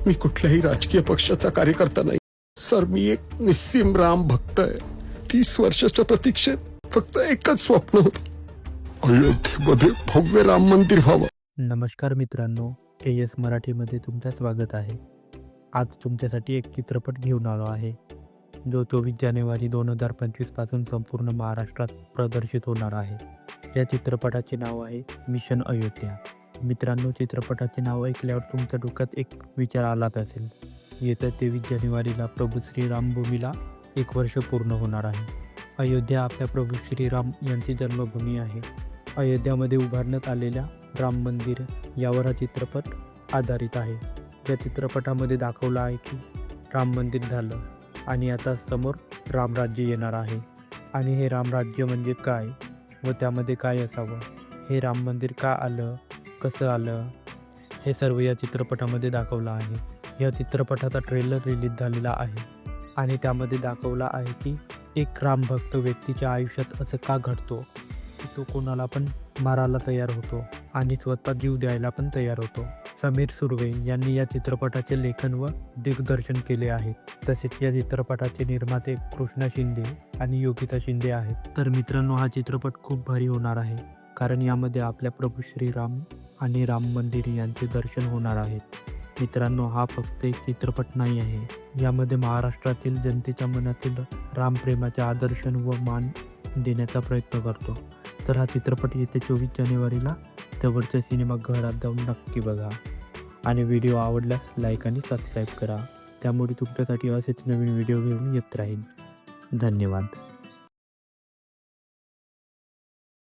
मी कुठल्याही राजकीय पक्षाचा कार्यकर्ता नाही सर. मी एक निस्सीम राम भक्त आहे. 30 वर्षाच्या प्रतीक्षेत फक्त एकच स्वप्न होतं, अयोध्येमध्ये भव्य राम मंदिर व्हावं. नमस्कार मित्रांनो, AS मराठीमध्ये तुमचं स्वागत आहे. आज तुमच्यासाठी एक चित्रपट घेऊन आलो आहे, जो 24 जानेवारी 2025 पासून संपूर्ण महाराष्ट्रात प्रदर्शित होणार आहे. या चित्रपटाचे नाव आहे मिशन अयोध्या. मित्रांनो, चित्रपटाचे नाव ऐकल्यावर तुमच्या डोक्यात एक विचार आलाच असेल. येत्या 23 जानेवारीला प्रभू श्रीरामभूमीला 1 वर्ष पूर्ण होणार आहे. अयोध्या आपल्या प्रभू श्रीराम यांची जन्मभूमी आहे. अयोध्यामध्ये उभारण्यात आलेल्या राम मंदिर यावर हा चित्रपट आधारित आहे. या चित्रपटामध्ये दाखवलं आहे की राम मंदिर झालं आणि आता समोर रामराज्य येणार आहे. आणि हे रामराज्य म्हणजे काय व त्यामध्ये काय असावं, हे राम मंदिर का आलं, कसं आलं, हे सर्व या चित्रपटामध्ये दाखवलं आहे. या चित्रपटाचा ट्रेलर रिलीज झालेला आहे आणि त्यामध्ये दाखवला आहे की एक रामभक्त व्यक्तीच्या आयुष्यात असं का घडतो की तो कोणाला पण मारायला तयार होतो आणि स्वतः जीव द्यायला पण तयार होतो. समीर सुर्वे यांनी या चित्रपटाचे लेखन व दिग्दर्शन केले आहे. तसेच या चित्रपटाचे निर्माते कृष्णा शिंदे आणि योगिता शिंदे आहेत. तर मित्रांनो, हा चित्रपट खूप भारी होणार आहे, कारण यामध्ये आपल्या प्रभू श्रीराम आणि राम मंदिर यांचे दर्शन होणार आहेत. मित्रांनो, हा फक्त एक चित्रपट नाही आहे, यामध्ये महाराष्ट्रातील जनतेच्या मनातील रामप्रेमाचे आदर्शन व मान देण्याचा प्रयत्न करतो. तर हा चित्रपट येते 24 जानेवारीला जवळच्या सिनेमागृहात जाऊन नक्की बघा आणि व्हिडिओ आवडल्यास लाईक आणि सबस्क्राईब करा. त्यामुळे तुमच्यासाठी असेच नवीन व्हिडिओ घेऊन येत राहील. धन्यवाद.